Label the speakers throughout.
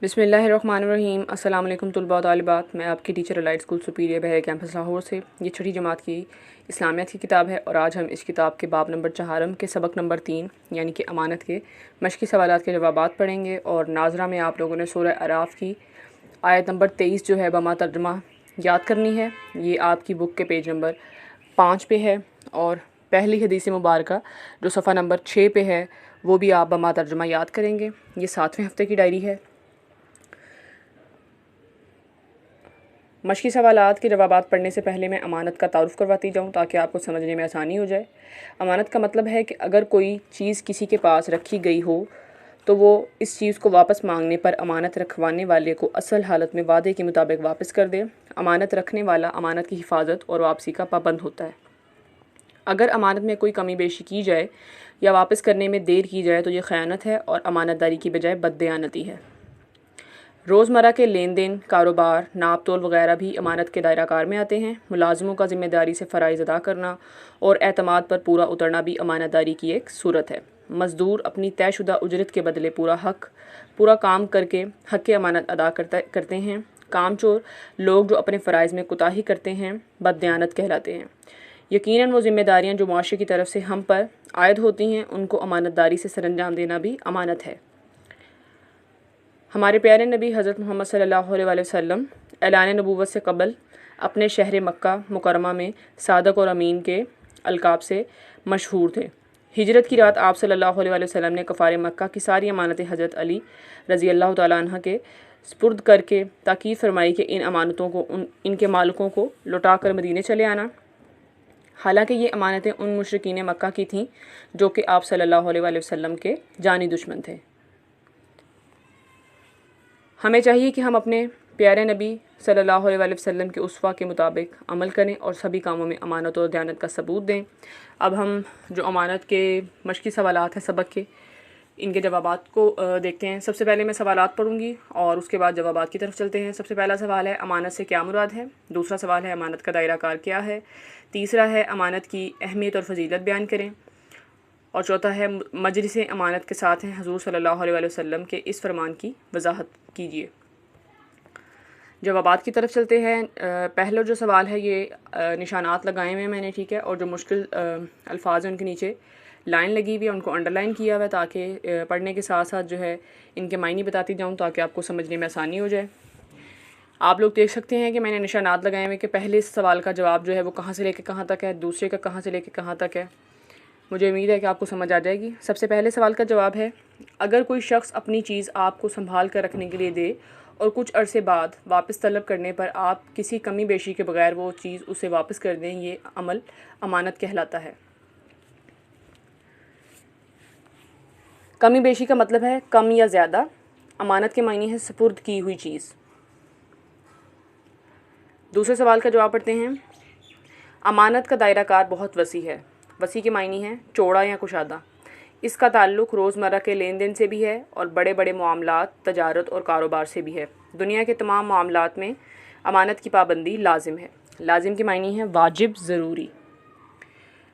Speaker 1: बिस्मिल्लाहिर्रहमानिर्रहीम। अस्सलाम वालेकुम तलबा व तालिबात। मैं आपकी टीचर एलाइट स्कूल सुपीरियर बहरे कैंपस लाहौर से। ये छठी जमात की इस्लामियत की किताब है और आज हम इस किताब के बाब नंबर 4 के सबक नंबर 3 यानी कि अमानत के मशक़ी सवालात के जवाबात पढ़ेंगे। और नाज़रा में आप लोगों ने सूरह अराफ की आयत नंबर 23 जो है बमा तर्जुमा याद करनी है। ये आपकी बुक के पेज नंबर 5 पे है। और पहली हदीस मुबारक जो सफ़ा नंबर 6 पे है वो भी आप बमा तर्जुमा याद करेंगे। ये 7वें हफ़्ते की डायरी है। मशक़ी सवालात के जवाबात पढ़ने से पहले मैं अमानत का तारुफ़ करवाती जाऊँ ताकि आपको समझने में आसानी हो जाए। अमानत का मतलब है कि अगर कोई चीज़ किसी के पास रखी गई हो तो वो इस चीज़ को वापस मांगने पर अमानत रखवाने वाले को असल हालत में वादे के मुताबिक वापस कर दे। अमानत रखने वाला अमानत की हिफाजत और वापसी का पाबंद होता है। अगर अमानत में कोई कमी बेशी की जाए या वापस करने में देर की जाए तो ये ख़यानत है और अमानतदारी की बजाय बददयानती है। रोज़मर्रा के लेन देन, कारोबार, नाप तोल वगैरह भी अमानत के दायरा कार में आते हैं। मुलाज़िमों का ज़िम्मेदारी से फ़राइज़ अदा करना और एतमाद पर पूरा उतरना भी अमानतदारी की एक सूरत है। मज़दूर अपनी तयशुदा उजरत के बदले पूरा काम करके हक़ अमानत अदा करते हैं। कामचोर लोग जो अपने फ़राइज़ में कोताही करते हैं बददयानत कहलाते हैं। यकीनन वो ज़िम्मेदारियाँ जो मुआशरे की तरफ से हम पर आयद होती हैं उनको अमानतदारी से सरअंजाम देना भी अमानत है। हमारे प्यारे नबी हज़रत मोहम्मद सल्लल्लाहु अलैहि वसल्लम ऐलान नबूवत से कबल अपने शहर मक्का मुकरमा में सादक और अमीन के अलकाब से मशहूर थे। हिजरत की रात आप सल्लल्लाहु अलैहि वसल्लम ने कफ़ार मक्का की सारी अमानतें हज़रत अली रज़ी अल्लाह तआला अन्हा के स्पुर्द करके ताकीद फरमाई कि इन अमानतों को इनके मालिकों को लौटा कर मदीने चले आना। हालांकि ये अमानतें उन मुशरिकीन मक्का की थीं जो कि आप सल्लल्लाहु अलैहि वसल्लम के जानी दुश्मन थे। हमें चाहिए कि हम अपने प्यारे नबी सल्लल्लाहु अलैहि वसल्लम के उस्वा के मुताबिक अमल करें और सभी कामों में अमानत और दयानत का सबूत दें। अब हम जो अमानत के मशक़ी सवालात हैं सबक के, इनके जवाबात को देखते हैं। सबसे पहले मैं सवालात पढ़ूंगी और उसके बाद जवाबात की तरफ चलते हैं। सबसे पहला सवाल है अमानत से क्या मुराद है। दूसरा सवाल है अमानत का दायरा कार क्या है। तीसरा है अमानत की अहमियत और फजीलत बयान करें। और चौथा है मजलिस अमानत के साथ हैं हज़ूर सल्लल्लाहु अलैहि वसल्लम के इस फरमान की वजाहत कीजिए। जवाबात की तरफ चलते हैं। पहला जो सवाल है ये निशानात लगाए हुए हैं मैंने, ठीक है, और जो मुश्किल अल्फाज हैं उनके नीचे लाइन लगी हुई है, उनको अंडरलाइन किया हुआ है ताकि पढ़ने के साथ साथ जो है इनके मायने बताती जाऊँ ताकि आपको समझने में आसानी हो जाए। आप लोग देख सकते हैं कि मैंने निशानात लगाए हुए कि पहले सवाल का जवाब जो है वो कहाँ से लेकर कहाँ तक है, दूसरे का कहाँ से लेकर कहाँ तक है। मुझे उम्मीद है कि आपको समझ आ जाएगी। सबसे पहले सवाल का जवाब है अगर कोई शख्स अपनी चीज़ आपको संभाल कर रखने के लिए दे और कुछ अरसे बाद वापस तलब करने पर आप किसी कमी बेशी के बगैर वो चीज़ उसे वापस कर दें, ये अमल अमानत कहलाता है। कमी बेशी का मतलब है कम या ज़्यादा। अमानत के मायने है सुपुर्द की हुई चीज़। दूसरे सवाल का जवाब पढ़ते हैं। अमानत का दायरा कार बहुत वसी है। वसी के मायने हैं चौड़ा या कुशादा। इसका ताल्लुक़ रोज़मर्रा के लेन देन से भी है और बड़े बड़े मामलात, तजारत और कारोबार से भी है। दुनिया के तमाम मामलात में अमानत की पाबंदी लाजिम है। लाजिम के मायने हैं वाजिब, ज़रूरी।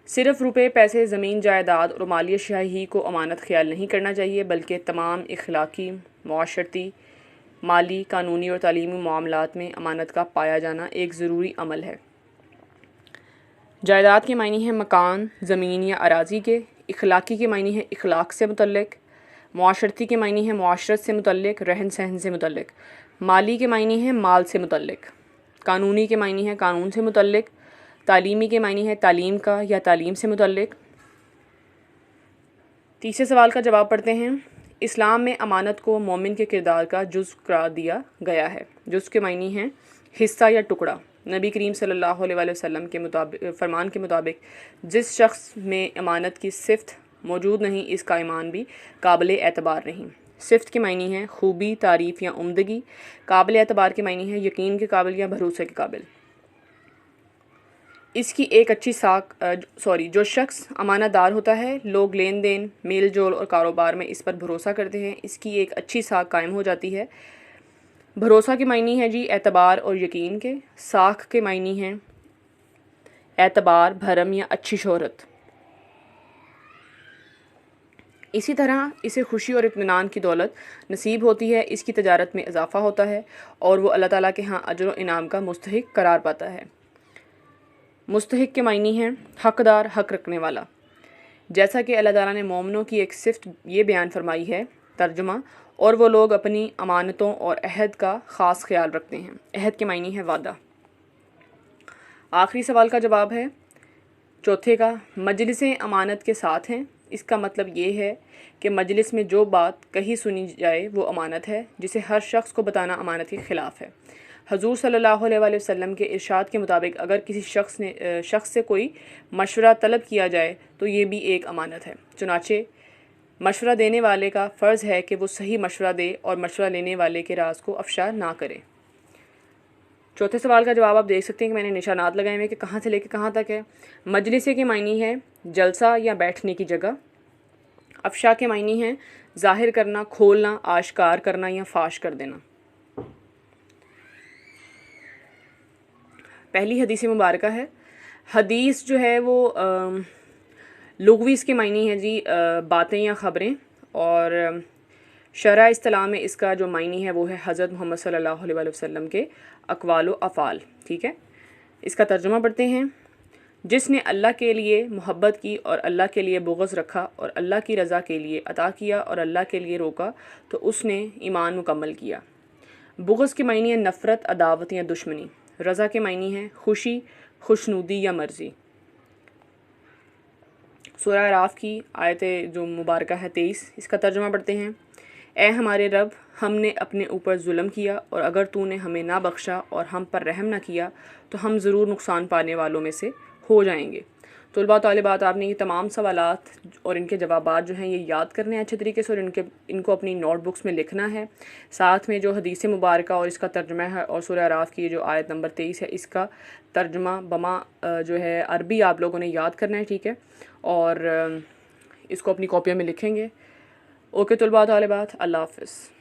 Speaker 1: सिर्फ़ रुपए, पैसे, ज़मीन, जायदाद और माली अशिया ही को अमानत ख्याल नहीं करना चाहिए बल्कि तमाम इखलाकी, मुआशरती, माली, कानूनी और तालीमी मामलात में अमानत का पाया जाना एक ज़रूरी अमल है। जायदाद के मायने हैं मकान, ज़मीन या अराज़ी के। इखलाकी के मायने हैं इखलाक से मुतल्लिक़। मुआशरती के मायने हैं मुआशरत से मुतल्लिक़, रहन सहन से मुतल्लिक़। माली के मायने हैं माल से मुतल्लिक़। कानूनी के मायने हैं कानून से मुतल्लिक़। तालीमी के मायने हैं तालीम का या तालीम से मुतल्लिक़। तीसरे सवाल का जवाब पढ़ते हैं। इस्लाम में अमानत को मोमिन के किरदार का जुज़ करार दिया गया है। जुज़ के मायने हैं हिस्सा या टुकड़ा। नबी करीम सल्लल्लाहु अलैहि वसल्लम के फरमान के मुताबिक जिस शख्स में अमानत की सिफ़त मौजूद नहीं इसका ईमान भी काबिल एतबार नहीं। सिफ़त के मायने हैं खूबी, तारीफ़ या उम्दगी। काबिल एतबार के मायने हैं यकीन के काबिल या भरोसे के काबिल। इसकी एक अच्छी जो शख्स अमानतदार होता है, लोग लेन देन, मेल जोल और कारोबार में इस पर भरोसा करते हैं, इसकी एक अच्छी साख कायम हो जाती है। भरोसा के मायने हैं जी एतबार और यकीन के। साख के मायने हैं एतबार, भरम या अच्छी शोहरत। اسی طرح اسے خوشی اور اطمینان کی دولت نصیب ہوتی ہے، اس کی تجارت میں اضافہ ہوتا ہے اور وہ اللہ تعالیٰ کے ہاں اجر و انعام کا مستحق قرار پاتا ہے۔ مستحق کے معنی ہیں حقدار، حق رکھنے والا، جیسا کہ اللہ تعالیٰ نے مومنوں کی ایک صفت یہ بیان فرمائی ہے۔ ترجمہ: اور وہ لوگ اپنی امانتوں اور عہد کا خاص خیال رکھتے ہیں۔ عہد کے معنی ہے وعدہ۔ آخری سوال کا جواب ہے چوتھے کا، مجلسیں امانت کے ساتھ ہیں۔ اس کا مطلب یہ ہے کہ مجلس میں جو بات کہی سنی جائے وہ امانت ہے، جسے ہر شخص کو بتانا امانت کے خلاف ہے۔ حضور صلی اللہ علیہ وآلہ وسلم کے ارشاد کے مطابق اگر کسی شخص سے کوئی مشورہ طلب کیا جائے تو یہ بھی ایک امانت ہے، چنانچہ مشورہ دینے والے کا فرض ہے کہ وہ صحیح مشورہ دے اور مشورہ لینے والے کے راز کو افشا نہ کرے۔ چوتھے سوال کا جواب آپ دیکھ سکتے ہیں کہ میں نے نشانات لگائے ہوئے کہ کہاں سے لے کے کہاں تک ہے۔ مجلسے کے معنی ہے جلسہ یا بیٹھنے کی جگہ۔ افشا کے معنی ہے ظاہر کرنا، کھولنا، آشکار کرنا یا فاش کر دینا۔ پہلی حدیث مبارکہ ہے۔ حدیث جو ہے وہ لغوی اس کے معنی ہے جی باتیں یا خبریں، اور شرع اصطلاح میں اس کا جو معنی ہے وہ ہے حضرت محمد صلی اللہ علیہ وآلہ وسلم کے اقوال و افعال۔ ٹھیک ہے، اس کا ترجمہ پڑھتے ہیں۔ جس نے اللہ کے لیے محبت کی اور اللہ کے لیے بغض رکھا اور اللہ کی رضا کے لیے عطا کیا اور اللہ کے لیے روکا تو اس نے ایمان مکمل کیا۔ بغض کے معنی ہے نفرت، عداوت یا دشمنی۔ رضا کے معنی ہے خوشی، خوشنودی یا مرضی۔ سورہ اعراف کی آیت جو مبارکہ ہے 23، اس کا ترجمہ پڑھتے ہیں۔ اے ہمارے رب، ہم نے اپنے اوپر ظلم کیا اور اگر تو نے ہمیں نہ بخشا اور ہم پر رحم نہ کیا تو ہم ضرور نقصان پانے والوں میں سے ہو جائیں گے۔ طلباء طالبات، آپ نے یہ تمام سوالات اور ان کے جوابات جو ہیں یہ یاد کرنے ہیں اچھے طریقے سے، اور ان کو اپنی نوٹ بکس میں لکھنا ہے۔ ساتھ میں جو حدیث مبارکہ اور اس کا ترجمہ ہے اور سورہ اعراف کی جو آیت نمبر 23 ہے اس کا ترجمہ بما جو ہے عربی آپ لوگوں نے یاد کرنا ہے، ٹھیک ہے، اور اس کو اپنی کاپیوں میں لکھیں گے۔ اوکے طلباء طالبات، اللہ حافظ۔